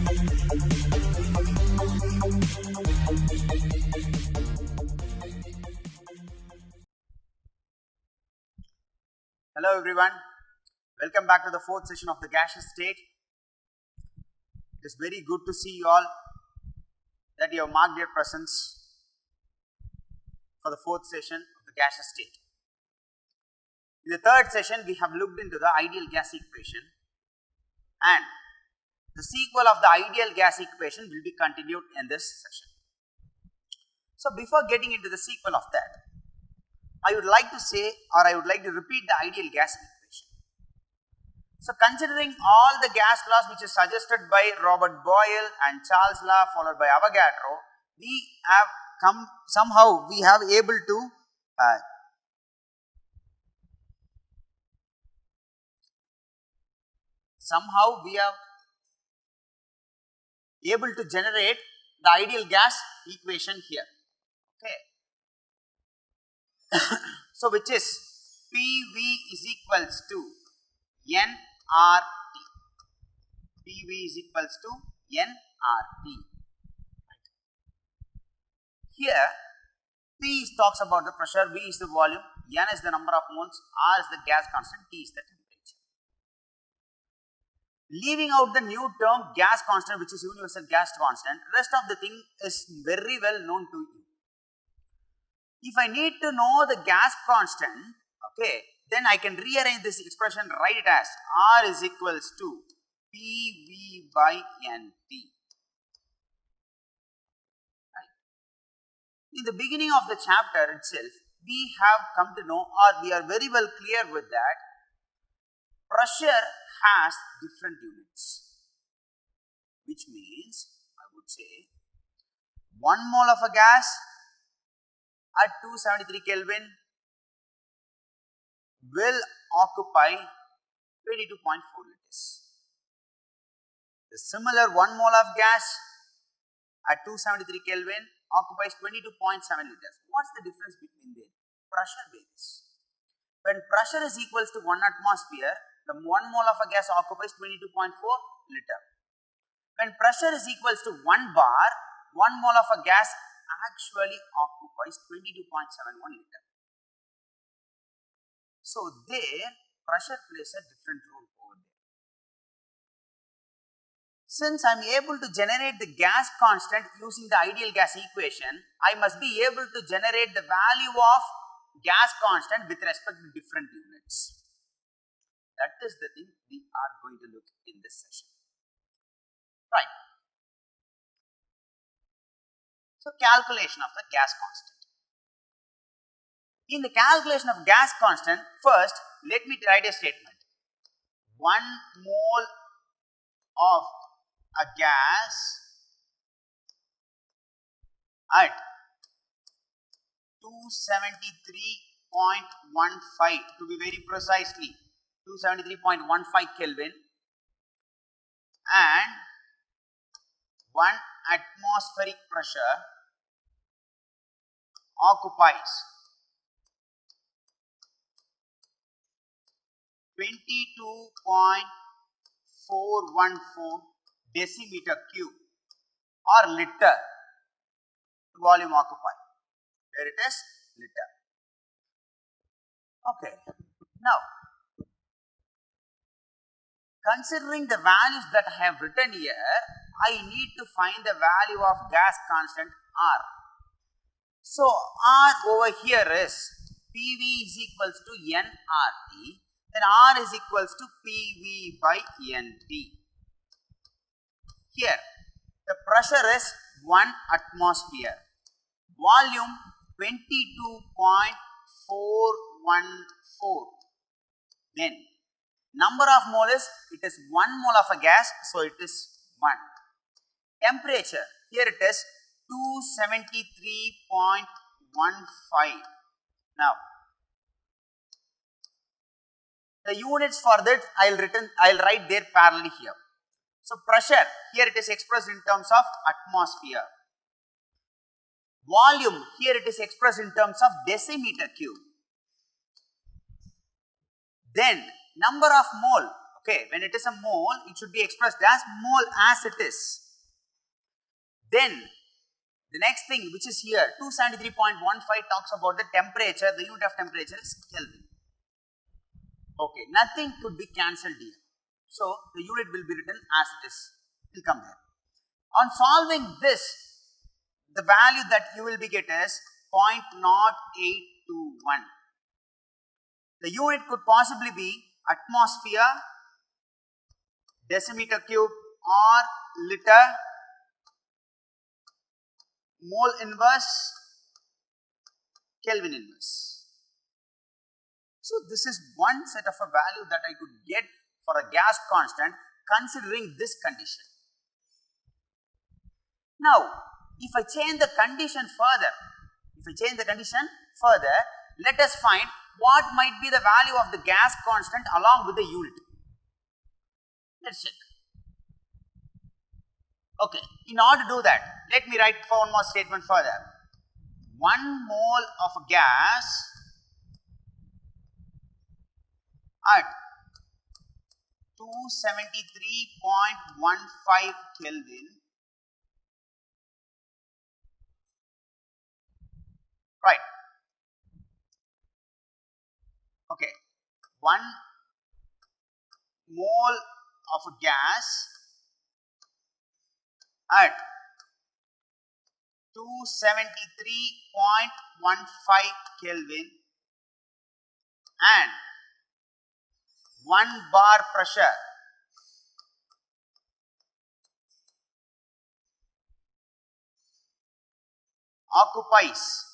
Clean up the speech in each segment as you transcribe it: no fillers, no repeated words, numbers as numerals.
Hello everyone, welcome back to the fourth session of the gaseous state. It is very good to see you all that you have marked your presence for the fourth session of the gaseous state. In the third session, we have looked into the ideal gas equation, and the sequel of the ideal gas equation will be continued in this session. So before getting into the sequel of that, I would like to say, or I would like to repeat the ideal gas equation. So considering all the gas laws which is suggested by Robert Boyle and Charles Law followed by Avogadro, we have able to generate the ideal gas equation here. Okay. So which is PV is equals to nRT. PV is equals to nRT. Here P talks about the pressure, V is the volume, N is the number of moles, R is the gas constant, T is the temperature. Leaving out the new term gas constant, which is universal gas constant, rest of the thing is very well known to you. If I need to know the gas constant, okay, then I can rearrange this expression, write it as R is equals to PV by NT. Right. In the beginning of the chapter itself, we have come to know, or we are very well clear with that, pressure has different units, which means I would say 1 mole of a gas at 273 Kelvin will occupy 22.4 liters. The similar 1 mole of gas at 273 Kelvin occupies 22.7 liters. What's the difference between them? Pressure varies. When pressure is equals to 1 atmosphere, the 1 mole of a gas occupies 22.4 liter. When pressure is equals to 1 bar, 1 mole of a gas actually occupies 22.71 liter. So there, pressure plays a different role over there. Since I am able to generate the gas constant using the ideal gas equation, I must be able to generate the value of gas constant with respect to different units. That is the thing we are going to look in this session. Right. So calculation of the gas constant. In the calculation of gas constant, first let me write a statement. 1 mole of a gas at 273.15, to be very precisely 273.15 Kelvin, and 1 atmospheric pressure occupies 22.414 decimeter cube or liter volume occupied. There it is, liter. Okay. Now, considering the values that I have written here, I need to find the value of gas constant R. So R over here is PV is equals to nRT, then R is equals to PV by NT. Here the pressure is 1 atmosphere, volume 22.414, then number of mole is, it is 1 mole of a gas, so it is 1. Temperature, here it is 273.15. Now the units for that I'll write there parallelly here. So pressure, here it is expressed in terms of atmosphere. Volume, here it is expressed in terms of decimeter cube. Then number of mole, Okay, when it is a mole, it should be expressed as mole as it is. Then the next thing which is here, 273.15 talks about the temperature. The unit of temperature is Kelvin. Okay, nothing could be cancelled here. So the unit will be written as it is. It will come there. On solving this, the value that you will be get is 0.0821. The unit could possibly be atmosphere, decimeter cube, or liter, mole inverse, Kelvin inverse. So this is one set of a value that I could get for a gas constant considering this condition. Now, if I change the condition further, let us find what might be the value of the gas constant along with the unit. Let's check. Okay, in order to do that, let me write for one more statement further. 1 mole of gas at 273.15 Kelvin, right? Okay, 1 mole of gas at 273.15 Kelvin and 1 bar pressure occupies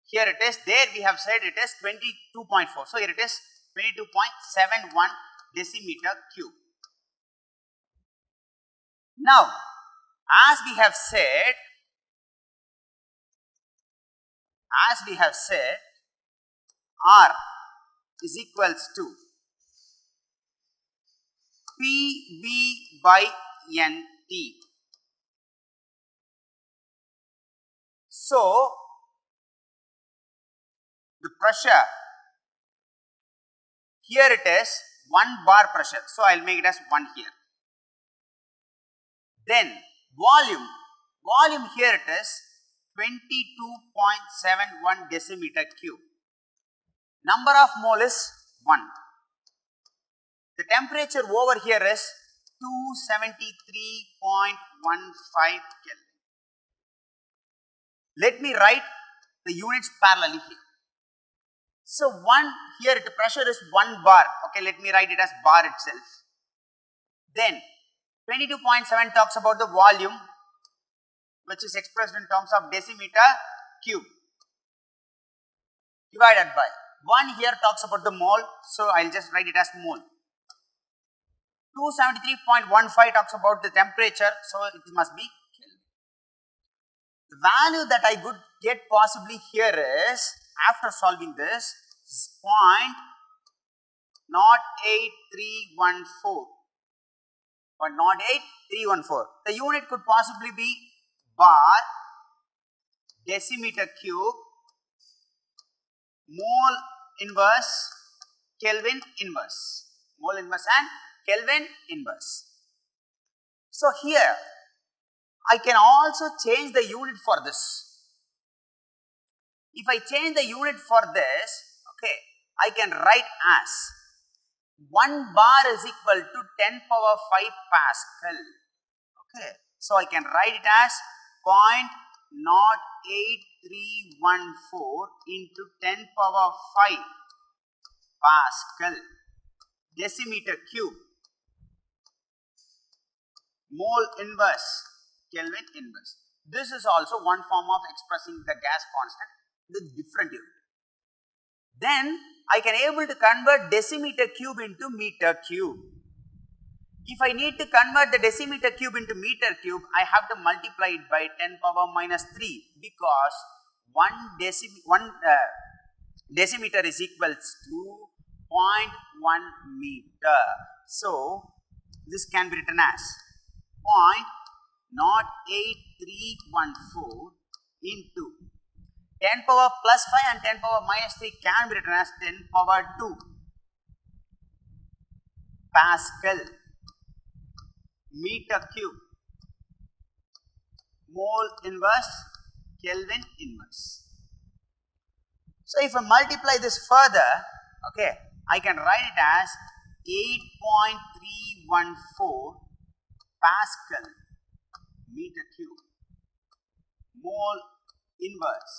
here it is, there we have said it is 22.4. So here it is 22.71 decimeter cube. Now, as we have said, R is equals to PV by NT. So, the pressure, here it is 1 bar pressure. So, I will make it as 1 here. Then, volume here it is 22.71 decimeter cube. Number of mole is 1. The temperature over here is 273.15 Kelvin. Let me write the units parallelly here. So, 1 here the pressure is 1 bar. Okay, let me write it as bar itself. Then 22.7 talks about the volume, which is expressed in terms of decimeter cube, divided by 1 here talks about the mole. So, I will just write it as mole. 273.15 talks about the temperature. So, it must be Kelvin. The value that I could get possibly here is, after solving this, 0.08314. Or 0.08314. The unit could possibly be bar, decimeter cube, mole inverse, Kelvin inverse. Mole inverse and Kelvin inverse. So here I can also change the unit for this. If I change the unit for this, okay, I can write as 1 bar is equal to 10 power 5 Pascal. Okay, so I can write it as 0.08314 into 10 power 5 Pascal, decimeter cube, mole inverse, Kelvin inverse. This is also one form of expressing the gas constant with different unit. Then I can able to convert decimeter cube into meter cube. If I need to convert the decimeter cube into meter cube, I have to multiply it by 10 power minus 3 because 1 decimeter is equals to 0.1 meter. So this can be written as 0.08314 into 10 power plus 5 and 10 power minus 3 can be written as 10 power 2 Pascal meter cube mole inverse Kelvin inverse. So if I multiply this further, okay, I can write it as 8.314 Pascal meter cube mole inverse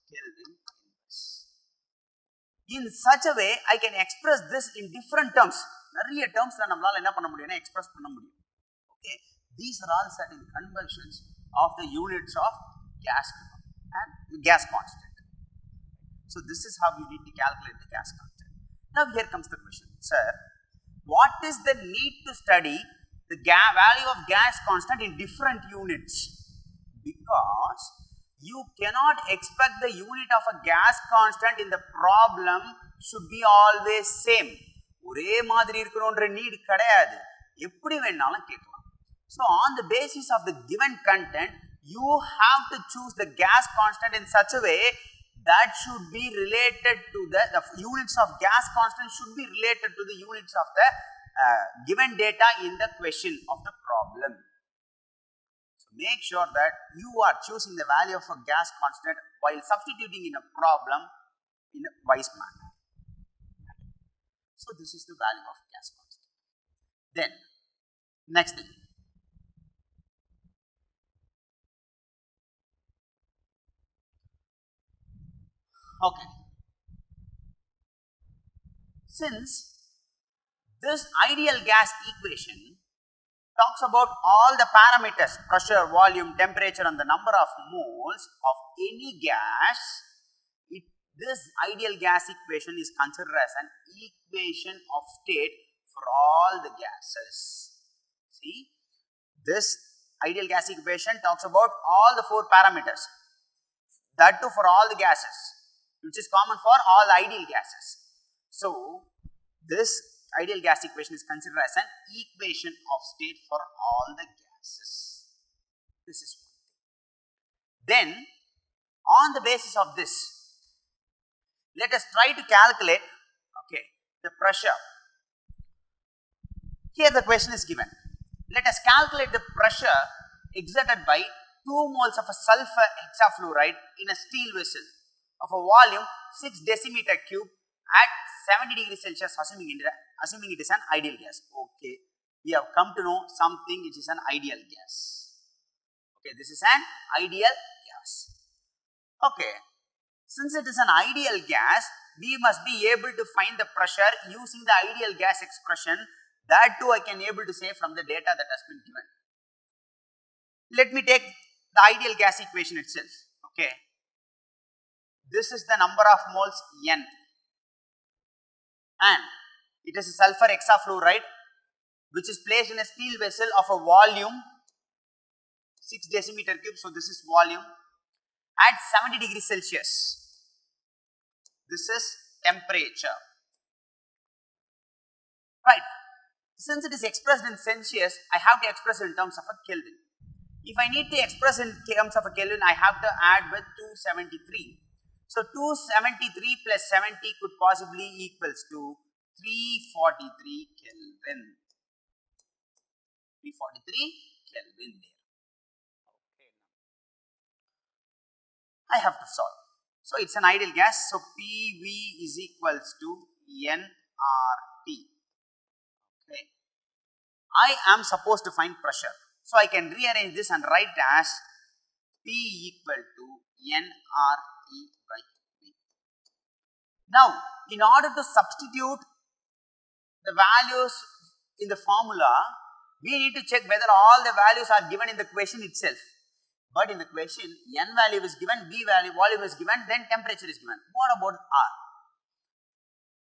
Kelvin inverse. In such a way, I can express this in different terms. நிறைய terms நம்மளால என்ன பண்ண முடியும்னா express பண்ண முடியும். Okay, these are all certain conversions of the units of gas and gas constant. So this is how you need to calculate the gas constant. Now here comes the question, sir, what is the need to study the value of gas constant in different units? Because you cannot expect the unit of a gas constant in the problem should be always same. ஒரே மாதிரி இருக்கணும்ன்ற NEET கிடையாது, எப்படி வேணாலும் கேட்கலாம். So on the basis of the given content, you have to choose the gas constant in such a way that should be related to the units of gas constant should be related to the units of the given data in the question of the problem. So make sure that you are choosing the value of a gas constant while substituting in a problem in a wise manner. So this is the value of gas constant. Then next thing, okay, since this ideal gas equation talks about all the parameters, pressure, volume, temperature and the number of moles of any gas, this ideal gas equation is considered as an equation of state for all the gases. See, this ideal gas equation talks about all the 4 parameters, that too for all the gases, which is common for all ideal gases. So this ideal gas equation is considered as an equation of state for all the gases. This is one thing. Then on the basis of this, let us try to calculate, okay, the pressure. Here the question is given. Let us calculate the pressure exerted by 2 moles of a sulfur hexafluoride in a steel vessel of a volume 6 decimeter cube at 70 degrees Celsius, assuming it is an ideal gas. Okay, we have come to know something which is an ideal gas. Okay, this is an ideal gas. Okay, since it is an ideal gas, we must be able to find the pressure using the ideal gas expression. That too I can able to say from the data that has been given. Let me take the ideal gas equation itself. Okay, this is the number of moles N, and it is a sulfur hexafluoride which is placed in a steel vessel of a volume 6 decimeter cube. So this is volume at 70 degrees Celsius. This is temperature, right? Since it is expressed in Celsius, I have to express it in terms of a Kelvin. If I need to express in terms of a Kelvin, I have to add with 273. So 273 plus 70 could possibly equals to 343 Kelvin. 343 Kelvin there. Okay. I have to solve. So it's an ideal gas. So PV is equals to nRT. Okay. I am supposed to find pressure. So I can rearrange this and write as P equal to nRT by V. Now, in order to substitute the values in the formula, we need to check whether all the values are given in the question itself. But in the question, N value is given, V value, volume is given, then temperature is given. What about R?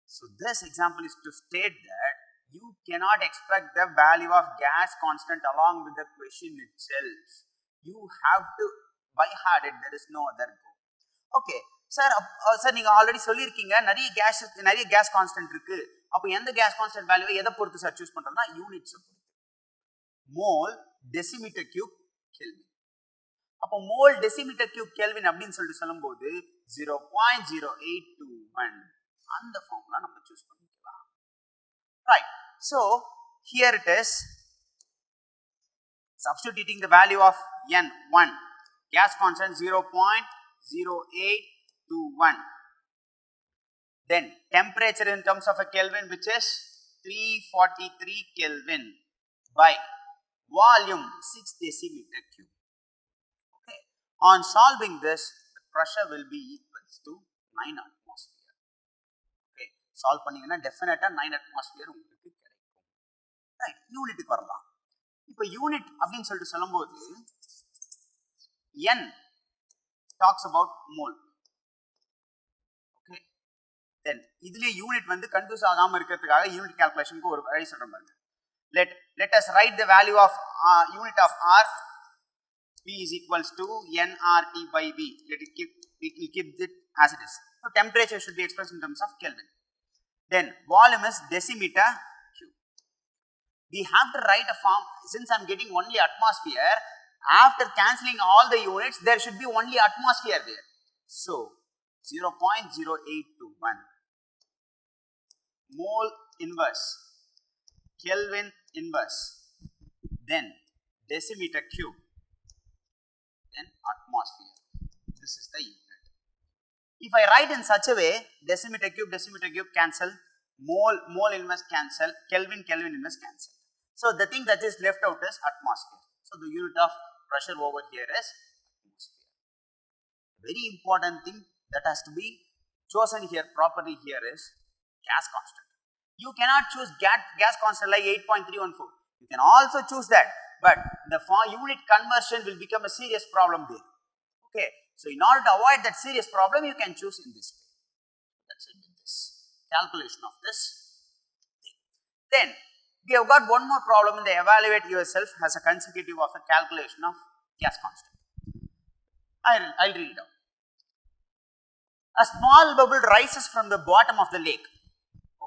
So this example is to state that you cannot expect the value of gas constant along with the question itself. You have to by heart it, there is no other go. Okay, sir, நீங்க already சொல்லியிருக்கீங்க நிறைய case constant இருக்கு. அப்போ எந்த case constant வேல்யூவை எதை பொறுத்து sir choose பண்றோம்னா யூனிட்ஸ் பொறுத்து. Mole, decimetre cube, kelvin. அப்போ மோல் டெசிமீட்டர் கியூப் கெல்வின் அப்படின்னு சொல்லிட்டு சொல்லும்போது 0.0821 அந்த ஃபார்முலா நம்ம சூஸ் பண்ணிக்கலாம். Right. So here it is, substituting the value of N1, gas constant 0.0821, then temperature in terms of a Kelvin which is 343 Kelvin by volume 6 decimeter cube. Okay. On solving this, the pressure will be equals to 9 atmosphere. Okay. Solve பண்ணீங்கன்னா definitely 9 atmosphere உங்களுக்கு கிடைக்கும். Right. யூனிட்டுக்கு வரலாம். இப்போ unit அப்படின்னு சொல்லிட்டு சொல்லும்போது N talks about mole. Okay. Then இதுலயே யூனிட் வந்து கன்ஃபியூஸ் ஆகாம இருக்கிறதுக்காக யூனிட் கால்குலேஷனுக்கு ஒரு வழி சொல்றேன் பாருங்க. Let us write the value of unit of R. P is equals to nRT by V. We will keep it as it is. So temperature should be expressed in terms of Kelvin. Then volume is decimeter cube. We have to write a form. Since I am getting only atmosphere, after cancelling all the units, there should be only atmosphere there. So 0.0821 mole inverse, Kelvin inverse, then decimeter cube, then atmosphere. This is the unit. If I write in such a way, decimeter cube cancel, mole inverse cancel, Kelvin inverse cancel. So the thing that is left out is atmosphere. So the unit of pressure over here is atmosphere. Very important thing that has to be chosen here properly here is gas constant. You cannot choose gas constant like 8.314. You can also choose that, but the unit conversion will become a serious problem there. Okay, so in order to avoid that serious problem, you can choose in this way. That's it with this calculation of this thing. Then we have got one more problem in the evaluate yourself as a consecutive of a calculation of gas constant. I'll read it out. A small bubble rises from the bottom of the lake.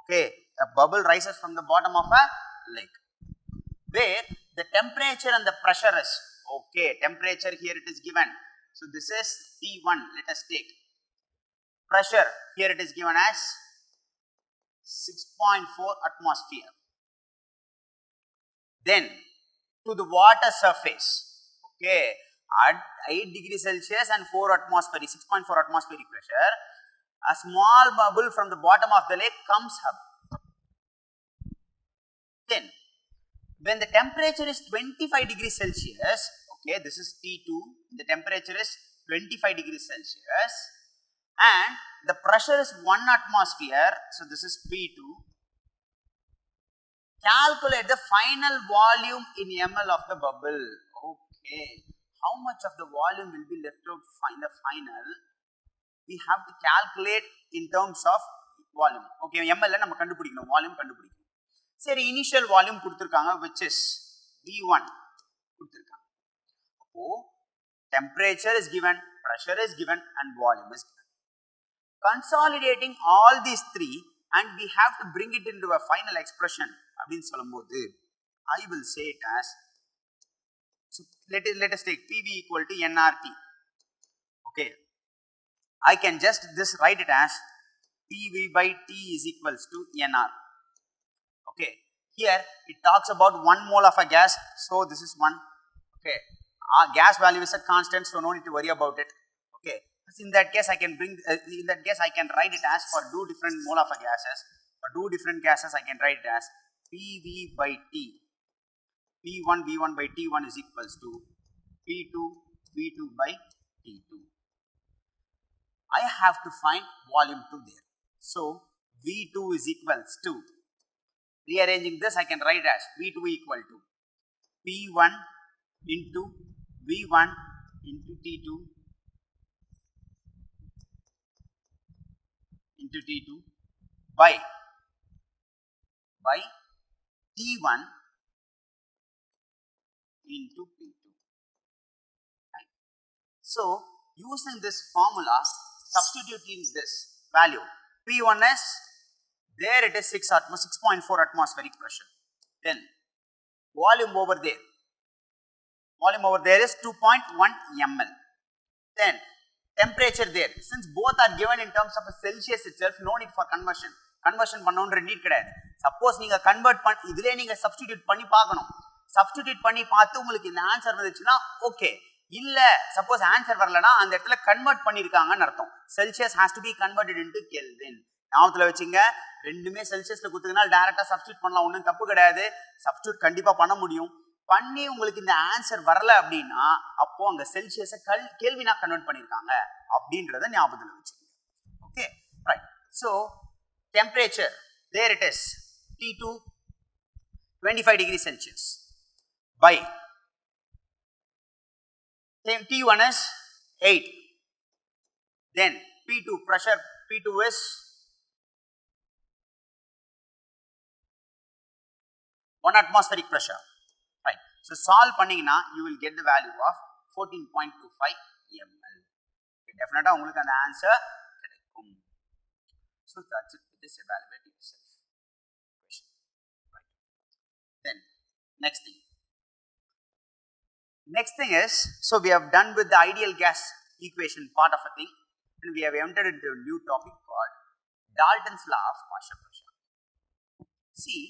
Okay, a bubble rises from the bottom of a lake where the temperature and the pressure is, okay, temperature here it is given. So this is T1, let us take. Pressure here it is given as 6.4 atmosphere. Then to the water surface, okay, at 8 degrees Celsius and 4 atmospheric, 6.4 atmospheric pressure, a small bubble from the bottom of the lake comes up. Then, when the temperature is 25 degrees Celsius, okay, this is T2, the temperature is 25 degrees Celsius and the pressure is 1 atmosphere, so this is P2. Calculate the final volume in ml of the bubble. Okay, how much of the volume will be left out in the final? We have to calculate in terms of volume. Okay, ml நம்ம கண்டுபிடிக்கணும், volume கண்டுபிடிக்கணும். சரி, initial volume கொடுத்திருக்காங்க which is V1 கொடுத்திருக்காங்க. அப்போ temperature is given, pressure is given and volume is given. Consolidating all these three and we have to bring it into a final expression அப்படின்னு சொல்லும்போது I will say it as, so let us take PV equal to nRT. Okay, I can just write it as PV by T is equals to nR. Okay, here it talks about 1 mole of a gas, so this is 1. Okay, our gas value is a constant, so no need to worry about it. Okay, in that case I can write it as for 2 different mole of a gases. For 2 different gases I can write it as PV by T. P1 V1 by T1 is equals to P2 V2 by T2. I have to find volume 2 there. So V2 is equals to, rearranging this I can write as V2 equal to P1 into V1 into T2 into T2 by T1 into P2. Right. So using this formula, substituting this value, P1 is, there it is 6.4 atmospheric pressure. Then volume over there, volume over there is 2.1 ml. Then temperature there, since both are given in terms of a Celsius itself, no need for conversion. Conversion பண்ணணும்ன்ற need கிடையாது. Suppose நீங்க convert பண்ணி இதிலே நீங்க substitute பண்ணி பார்க்கணும். Substitute பண்ணி பார்த்து உங்களுக்கு இந்த ஆன்சர் வந்துச்சுன்னா ஓகே. இல்ல சப்போஸ் ஆன்சர் வரலனா அந்த இடத்துல கன்வெர்ட் பண்ணிருக்காங்கன்னு அர்த்தம். Celsius has to be converted into Kelvin. ஞாபகத்துல வச்சுங்க, ரெண்டுமே செல்சியஸ்ல கொடுத்தீங்கன்னா டைரக்டா சப்ஸ்டிடியூட் பண்ணலாம், ஒன்றும் தப்பு கிடையாது. சப்ஸ்டிடியூட் கண்டிப்பா பண்ண முடியும். பண்ணி உங்களுக்கு இந்த ஆன்சர் வரல அப்படின்னா அப்போ அங்க செல்சியஸை கேல்வினா கன்வெர்ட் பண்ணிருக்காங்க அப்படின்றத ஞாபகத்துல வச்சுக்கோங்க. Okay right. So temperature there it is T2 25 degrees Celsius by T1 is 8. Then P2 pressure, P2 is 1 atmospheric pressure. Right. So solve பண்ணீங்கன்னா you will get the value of 14.25 ml. Definitely உங்களுக்கு அந்த answer கிடைக்கும். So that's it with this evaluate yourself question. Right. Then next thing. Next thing is, so we have done with the ideal gas equation part of a thing, and we have entered into a new topic called Dalton's law of partial pressure. See,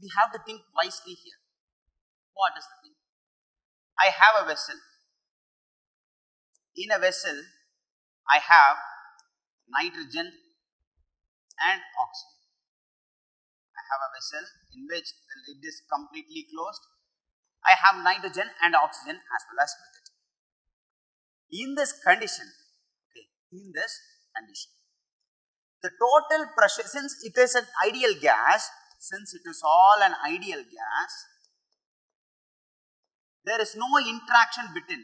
we have to think wisely here. What is the thing? I have a vessel. In a vessel, I have nitrogen and oxygen. I have a vessel in which the lid is completely closed. I have nitrogen and oxygen as well as with it. In this condition, the total pressure, since it is an ideal gas, since it is all an ideal gas, there is no interaction between.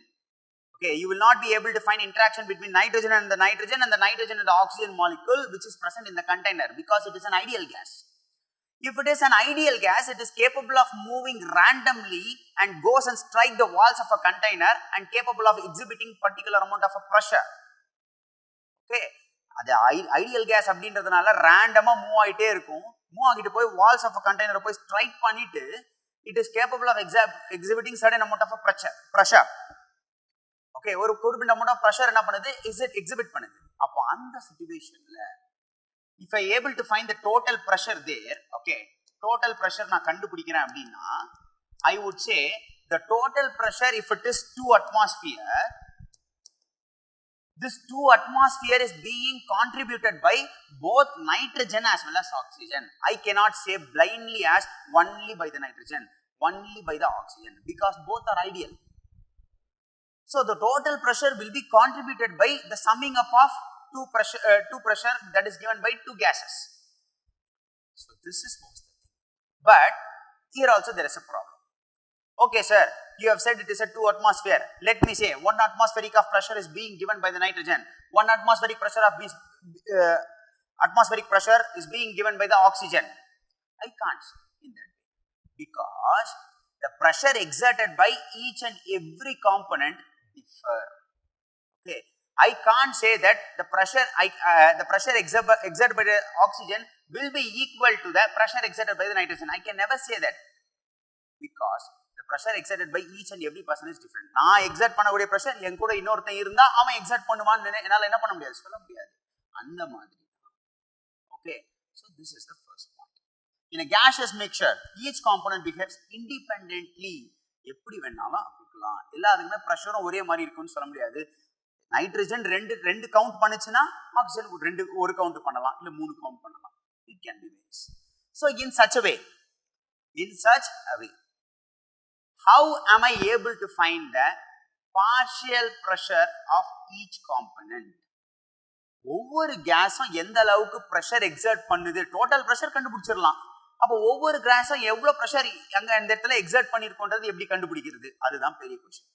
Okay, you will not be able to find interaction between nitrogen and the nitrogen and the oxygen molecule which is present in the container, because it is an ideal gas. If it is an ideal gas, it is capable of moving randomly and goes and strike the walls of a container and capable of exhibiting particular amount of a pressure. Okay, அது ideal gas அப்படின்றதுனால ரேண்டமா move ஆயிட்டே இருக்கும். Move ஆகிட்டு போய் walls of a container போய் strike பண்ணிட்டு it is capable of exhibiting certain amount of a pressure. Okay, ஒரு குறிப்பிட்ட amount of pressure என்ன பண்ணுது, exhibit பண்ணுது. அப்போ அந்த சிச்சுவேஷன்ல if I able to find the total pressure there, okay, total pressure நான் கண்டுபிடிக்கிறேன் அப்படின்னா I would say the total pressure, if it is 2 atmosphere, this 2 atmosphere is being contributed by both nitrogen as well as oxygen. I cannot say blindly as only by the nitrogen, only by the oxygen, because both are ideal. So the total pressure will be contributed by the summing up of two pressure that is given by 2 gases. So this is most of the thing. But here also there is a problem. Okay sir, you have said it is a 2 atmosphere. Let me say 1 atmospheric of pressure is being given by the nitrogen. 1 atmospheric pressure of atmospheric pressure is being given by the oxygen. I can't say in that way, because the pressure exerted by each and every component differ. Okay, I can't say that the pressure exerted by the oxygen will be equal to the pressure exerted by the nitrogen. I can never say that, because the pressure exerted by each and every person is different. நான் exert பண்ணக்கூடிய pressure என் கூட இன்னொருத்தன் இருந்தா அவன் exert பண்ணுவான்னு என்னால என்ன பண்ண முடியாது, சொல்ல முடியாது. அந்த மாதிரி. Okay, so this is the first point. In a gaseous mixture, each component behaves independently. எப்படி வேணாலும் கொடுக்கலாம். எல்லாருக்குமே ப்ரெஷரும் ஒரே மாதிரி இருக்குன்னு சொல்ல முடியாது. நைட்ரஜன் ரெண்டு கவுண்ட் பண்ணுச்சுன்னா ஆக்சிஜன் ஒரு கவுண்ட் பண்ணலாம், இல்ல 3 கவுண்ட் பண்ணலாம். It can be ways. So in such a way, how am I able to find the partial pressure of each component? ஒவ்வொரு கேஸும் எந்த அளவுக்கு பிரஷர் எக்ஸர்ட் பண்ணுது, டோட்டல் பிரஷர் கண்டுபிடிச்சிடலாம். அப்போ ஒவ்வொரு கேஸும் எவ்வளவு பிரஷர் அங்க அந்த இடத்துல எக்ஸர்ட் பண்ணிருக்கோன்றது எப்படி கண்டுபிடிக்கிறது, அதுதான் பெரிய question.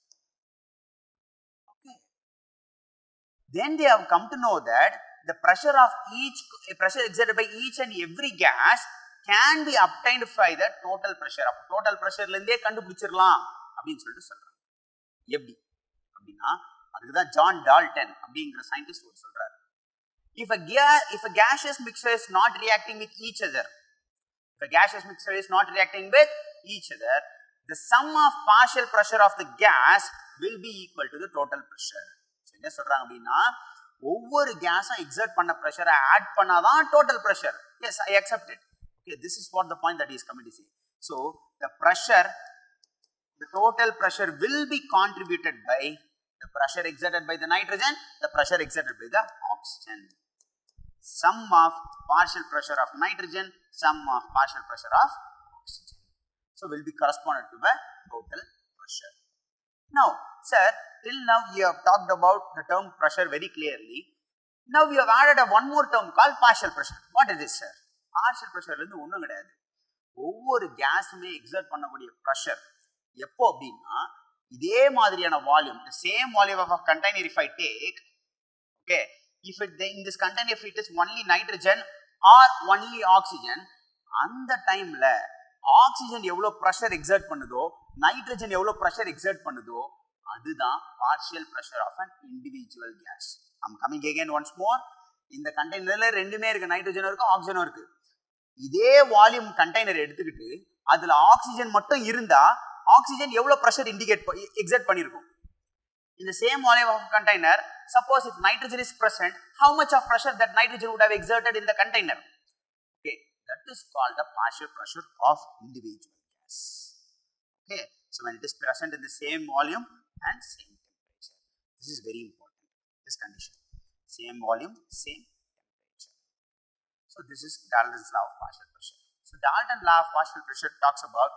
Then they have come to know that the pressure exerted by each and every gas can be obtained by the total pressure. அப்ப total pressureல இருந்தே கண்டுபிடிச்சிடலாம் அப்படின்னு சொல்லிட்டு சொல்றாங்க. எப்படி அப்படின்னா அதுக்குதான் ஜான் டால்டன் அப்படிங்கிற சயின்டிஸ்ட் சொல்றாரு. If a gaseous mixture is not reacting with each other, the sum of partial pressure of the gas will be equal to the total pressure. So என்ன சொல்றாங்க அப்படின்னா ஒவ்வொரு கேஸும் எக்ஸர்ட் பண்ண பிரஷரை ஆட் பண்ணாதான் total pressure. Yes, I accept it. Okay, this is what the point that he is coming to say. So the pressure, the total pressure will be contributed by the pressure exerted by the nitrogen, the pressure exerted by the oxygen. Sum of partial pressure of nitrogen, sum of partial pressure of oxygen. So will be correspondent to the total pressure. Now, sir, till now you have talked about the term pressure very clearly. Now we have added one more term called partial pressure. What is this, sir? Partial pressure இருந்து ஒண்ணும் கிடையாது. ஒவ்வொரு கேஸுமே exert பண்ணக்கூடிய pressure எப்போ அப்படின்னா இதே மாதிரியான volume, the same volume of a container if I take, okay, if in this container if it is only nitrogen or only oxygen, அந்த டைம்ல ஆக்சிஜன் எவ்வளவு pressure exert பண்ணுதோ, நைட்ரஜன் எவ்வளவு pressure exert பண்ணுதோ, அதுதான் partial pressure of an individual gas. I'm coming again once more. இந்த கண்டெய்னர்ல ரெண்டுமே இருக்கு, நைட்ரஜனும் இருக்கு, ஆக்சிஜனும் இருக்கு. இதே வால்யூம் கண்டெய்னர் எடுத்துக்கிட்டு அதுல ஆக்சிஜன் மட்டும் இருந்தா ஆக்சிஜன் எவ்வளவு pressure exert பண்ணிருக்கும். In the same volume of container, suppose if nitrogen is present, how much of pressure that nitrogen would have exerted in the container? Okay, that is called the partial pressure of individual gas. Okay, so when it is present in the same volume and same temperature, this is very important, this condition, same volume, same temperature. So this is Dalton's law of partial pressure. So Dalton's law of partial pressure talks about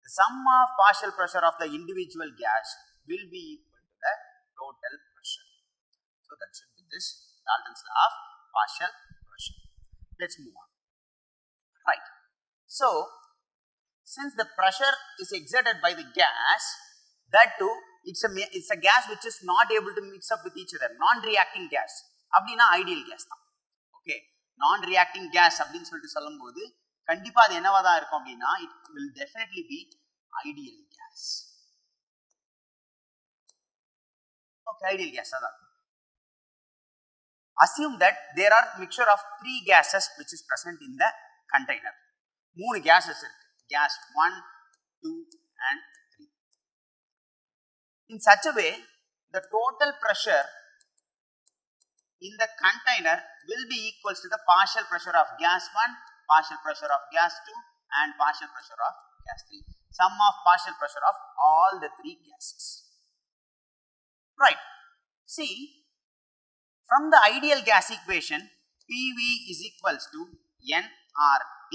the sum of partial pressure of the individual gas will be equal to the total pressure. So that should be this Dalton's law of partial pressure. Let's move on. Right. So since the pressure is exerted by the gas, that too it's a gas which is not able to mix up with each other, non-reacting gas. அப்படினா ideal case தான். Okay, non-reacting gas அப்படின்னு சொல்லிட்டு சொல்லும்போது கண்டிப்பா அது என்னவா தான் இருக்கும் அப்படின்னா it will definitely be ideal gas. Okay, ideal gas அதான். Assume that there are mixture of 3 gases which is present in the container. 3 gases இருக்கு. Gas 1, 2 and 3. In such a way, the total pressure in the container will be equals to the partial pressure of gas 1, partial pressure of gas 2 and partial pressure of gas 3. Sum of partial pressure of all the 3 gases. Right. See, from the ideal gas equation, PV is equals to nRT.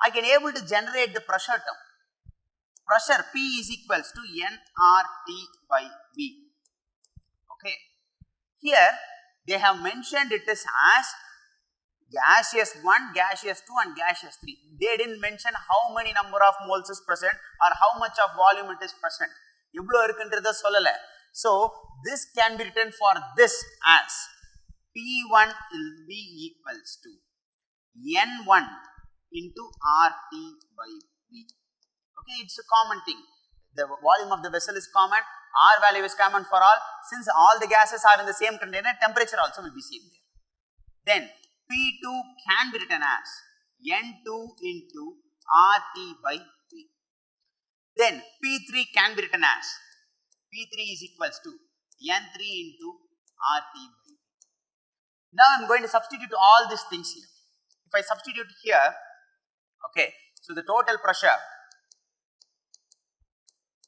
I can able to generate the pressure term. Pressure P is equals to nRT by V. Okay. Here they have mentioned it is as gaseous 1, gaseous 2 and gaseous 3. They didn't mention how many number of moles is present or how much of volume it is present. எவ்வளவு இருக்குன்றத சொல்லல. So this can be written for this as P1 will be equals to N1 into RT by V. Okay, it's a common thing. The volume of the vessel is common, R value is common for all. Since all the gases are in the same container, temperature also will be same there. Then P2 can be written as N2 into RT by V. Then P3 can be written as P3 is equals to N3 into RT by V. Now I am going to substitute all these things here. If I substitute here, okay, so the total pressure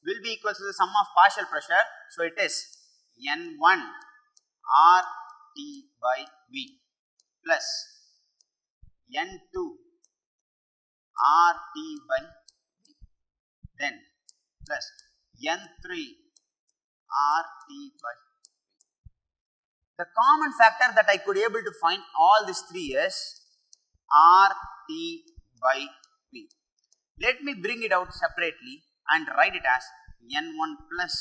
will be equal to the sum of partial pressure. So it is N1 RT by V plus N2 RT by V, then plus N3 RT by V. The common factor that I could able to find all these 3 is RT by V. Let me bring it out separately and write it as N1 plus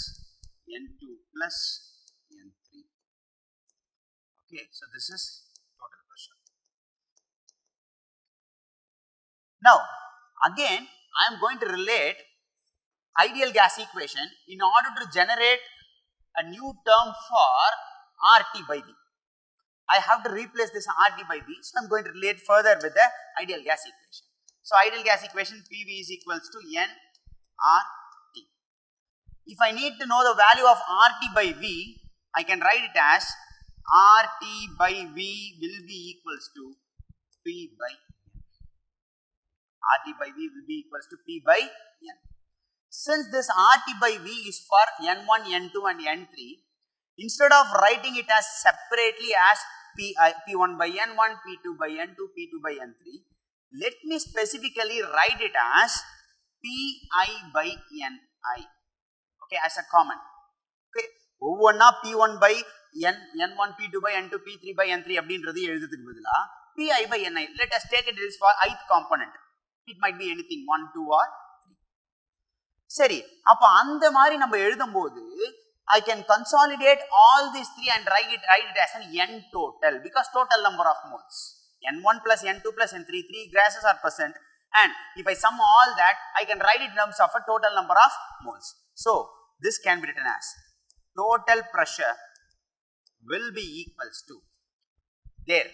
N2 plus N3. Okay, so this is total pressure. Now, again, I am going to relate ideal gas equation in order to generate a new term for RT by V. I have to replace this RT by V, so I am going to relate further with the ideal gas equation. So ideal gas equation PV is equals to nRT. If I need to know the value of RT by V, I can write it as RT by V will be equals to P by N. RT by V will be equals to P by N. Since this RT by V is for N1, N2 and N3, instead of writing it as separately as P1 by N1, P2 by N2, P2 by N3, let me specifically write it as Pi by Ni, okay, as a common. Okay, ஒவ்வொன்னா P1 by N1, P2 by N2, P3 by N3 அப்படின்றது எழுதுறதுக்கு பதிலா Pi by Ni. Let us take it as for ith component. It might be anything 1, 2 or 3. சரி, அப்ப அந்த மாதிரி நம்ம எழுதும்போது I can consolidate all these three and write it as an N total, because total number of moles. N1 plus N2 plus N3, 3 gases are present, and if I sum all that, I can write it in terms of a total number of moles. So this can be written as total pressure will be equals to there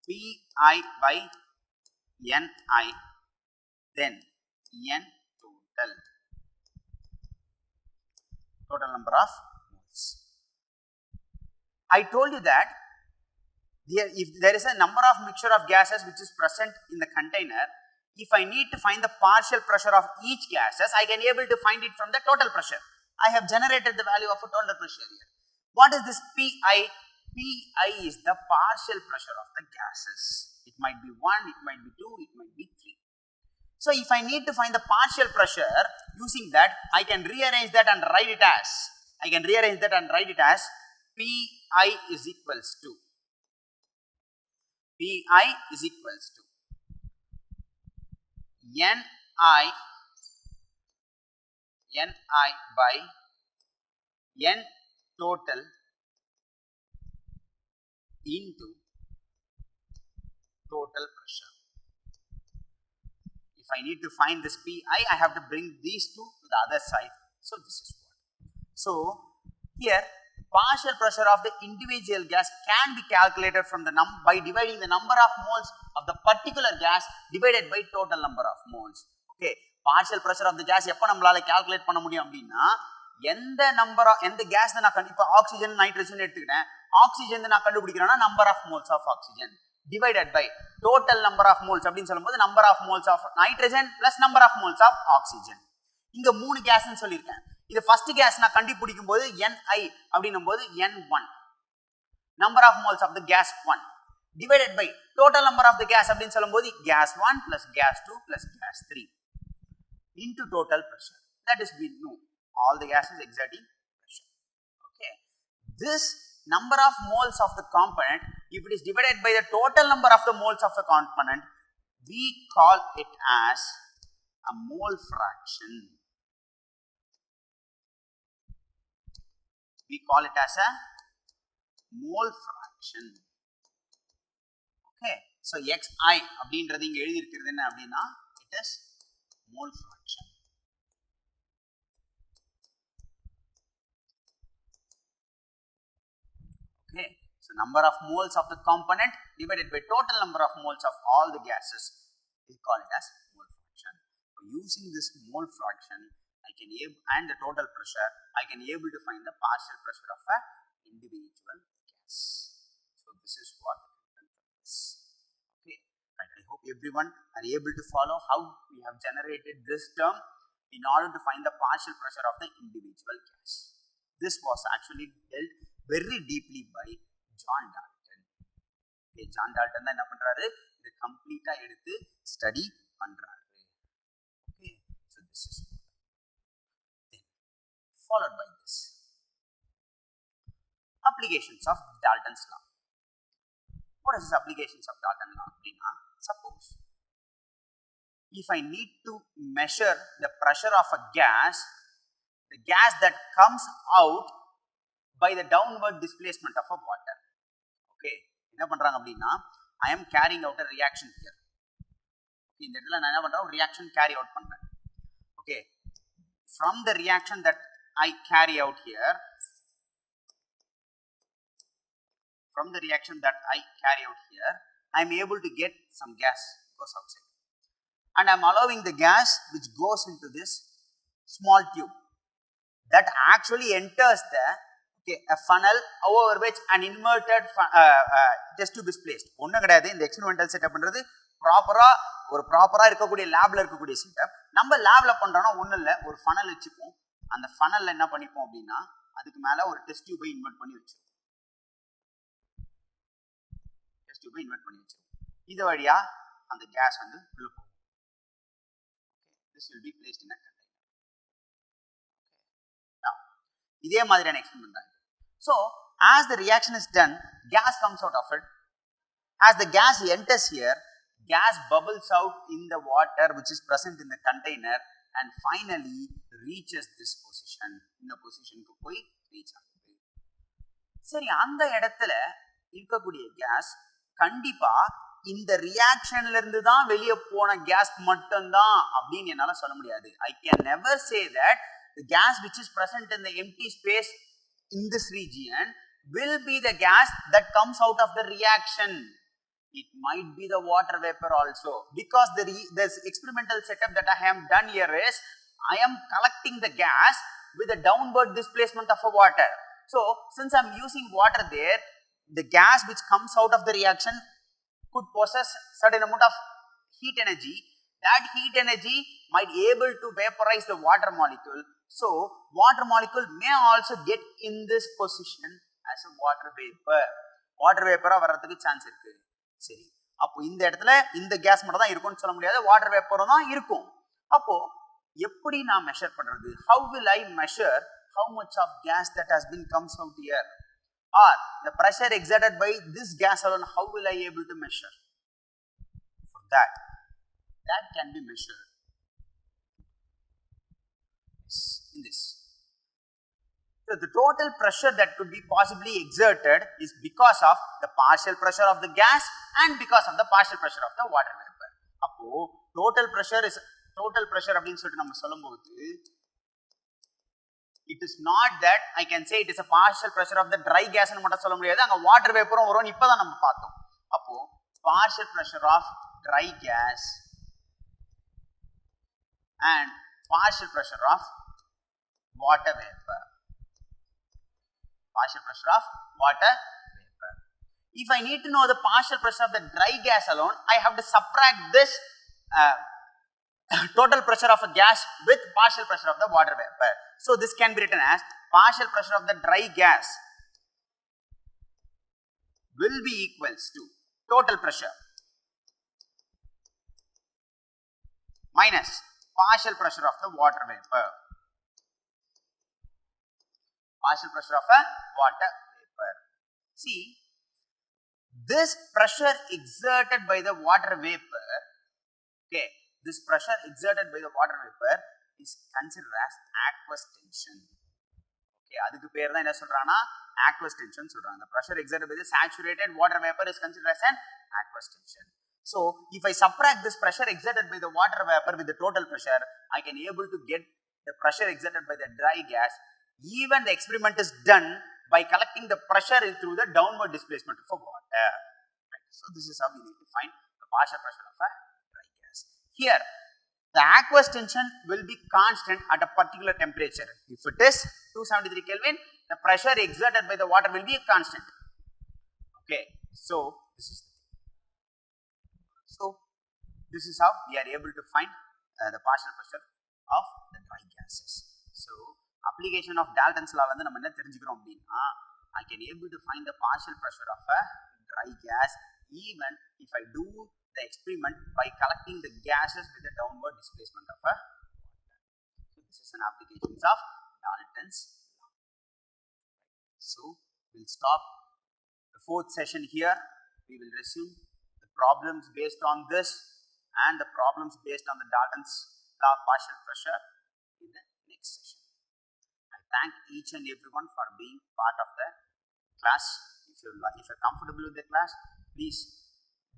Pi by Ni, then N total number of moles. I told you that if there is a number of mixture of gases which is present in the container, if I need to find the partial pressure of each gases, I can able to find it from the total pressure. I have generated the value of a total pressure here. What is this Pi? Pi is the partial pressure of the gases. It might be 1, it might be 2, it might be 3. So if I need to find the partial pressure, using that I can rearrange that and write it as Pi is equals to Ni by N total into total pressure. If I need to find this Pi, I have to bring these two to the other side. So this is what. So here partial pressure of the individual gas can be calculated from the by dividing the number of moles of the particular gas divided by total number of moles. Okay, partial pressure of the gas எப்ப நம்மளால calculate பண்ண முடியும் அப்படினா எந்த gas நான் கண்டிப்பா oxygen nitrogen எடுத்துக்கிறேன். Oxygen நான் கண்டுபிடிக்கிறேன்னா number of moles of oxygen divided by total number of moles அப்படினு சொல்லும்போது number of moles of nitrogen plus number of moles of oxygen. இங்க மூணு கேஸ் னு சொல்லிருக்கேன். இது ஃபர்ஸ்ட் கேஸ் நான் கண்டுபிடிக்கும் போது Ni அப்படினும்போது N1 number of moles of the gas 1 divided by total number of the gas அப்படினு சொல்லும்போது gas 1 plus gas 2 plus gas 3 into total pressure. That is we know all the gases exerting pressure. Okay, this number of moles of the component, if it is divided by the total number of the moles of the component, we call it as a mole fraction. We call it as a mole fraction. Okay, so xi அப்படின்றது இங்க எழுதி இருக்கிறது என்ன அப்படினா it is mole fraction. Okay, so number of moles of the component divided by total number of moles of all the gases, we call it as mole fraction. So using this mole fraction, I can and the total pressure, I can able to find the partial pressure of a individual gas. So this is what is. Okay, right. I hope everyone are able to follow how we have generated this term in order to find the partial pressure of the individual gas. This was actually dealt very deeply by John Dalton. Okay, John Dalton தான் என்ன பண்றாரு, இது கம்ப்ளீட்டா எடுத்து study பண்றாரு. Okay, so this is then followed by this applications of Dalton's law. What is this applications of Dalton's law? Suppose if I need to measure the pressure of a gas, the gas that comes out by the downward displacement of a water. Okay, என்ன பண்றாங்க அப்படினா I am carrying out a reaction here. Okay, இந்த இடத்துல நான் என்ன பண்றேன், reaction carry out பண்றேன். Okay, from the reaction that I carry out here, I am able to get some gas goes outside. and I am allowing the gas which goes into this small tube that actually enters the a funnel over which an inverted test tube is placed. ஒன்றும் கிடையாது, இந்த experimental செட்டப்ன்றது ப்ராப்பராக இருக்கக்கூடிய லேப்ல இருக்கக்கூடிய setup. நம்ம லேப்ல பண்றோம்னா ஒன்றும் இல்லை, ஒரு ஃபனல் வச்சுப்போம். அந்த ஃபனல்ல என்ன பண்ணிப்போம் அப்படின்னா அதுக்கு மேல ஒரு டெஸ்ட் டியூபை இன்வெர்ட் பண்ணி வச்சிருக்கோம். இது வழியா அந்த கேஸ் வந்து உள்ள போகும். This will be placed in a container. Now, இதே மாதிரியான எக்ஸ்பெரிமெண்ட் தான். So, as the reaction is done, gas comes out of it. As the gas enters here, gas bubbles out in the water which is present in the container and finally reaches this position. இந்த பொசிஷனுக்கு போய் reach ஆகுது. சரி, அந்த இடத்துல இருக்கக்கூடிய case கண்டிப்பா இந்த ரியாக்ஷன்ல இருந்து தான் வெளியே போன கேஸ் மட்டும்தான் அப்படின்னு என்னால சொல்ல முடியாது. I can never say that the gas which is present in the empty space in this region will be the gas that comes out of the reaction. It might be the water vapor also, because this experimental setup that I have done here is I am collecting the gas with a downward displacement of a water. So since I am using water there, the gas which comes out of the reaction could possess certain amount of heat energy. That heat energy might able to vaporize the water molecule. So water molecule may also get in this position as a water vapor. Water vapor வரதுக்கு chance இருக்கு. சரி, அப்போ இந்த இடத்துல இந்த case மட்டும் தான் இருக்கும்னு சொல்ல முடியாது, வாட்டர் வேப்பரும் தான் இருக்கும். அப்போ எப்படி நான் மெஷர் பண்றது? How will I measure how much of gas that has been comes out here? Or the pressure exerted by this gas alone, how will I able to measure? For that can be measured in this. So the total pressure that could be possibly exerted is because of the partial pressure of the gas and because of the partial pressure of the water vapor. அப்போ total pressure அப்படின்னு சொல்லிட்டு நம்ம சொல்லும்போது it is not that I can say it is a partial pressure of the dry gas னு மட்டும் சொல்ல முடியாது, அங்க water vaporம் வரும். இப்பதான் நம்ம பார்த்தோம். அப்போ partial pressure of dry gas and partial pressure of water vapor. Partial pressure of water vapor. If I need to know the partial pressure of the dry gas alone, I have to subtract this total pressure of a gas with partial pressure of the water vapor. So this can be written as partial pressure of the dry gas will be equals to total pressure minus partial pressure of the water vapor. Partial pressure of a water vapor. See, this pressure exerted by the water vapor, this pressure exerted by the water vapor is considered as aqueous tension. அதுக்கு பேர் தான் என்ன சொல்றானா aqueous tension சொல்றாங்க. The pressure exerted by the saturated water vapor is considered as an aqueous tension. So if I subtract this pressure exerted by the water vapor with the total pressure, I can able to get the pressure exerted by the dry gas. Even the experiment is done by collecting the pressure through the downward displacement of water. Right. So this is how we need to find the partial pressure of a dry gas. Here, the aqueous tension will be constant at a particular temperature. If it is 273 Kelvin, the pressure exerted by the water will be a constant. So this is how we are able to find the partial pressure of the dry gases. So application of Dalton's law வந்து நம்ம என்ன தெரிஞ்சுக்கிறோம் அப்படின்னா, I can able to find the partial pressure of a dry gas even if I do the experiment by collecting the gases with the downward displacement of a water. So this is an application of Dalton's law. So we'll stop the fourth session here. We will resume the problems based on this and the problems based on the Dalton's law of partial pressure in the next session. Thank each and everyone for being part of the class. If you're comfortable with the class, please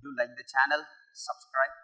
do like the channel, subscribe,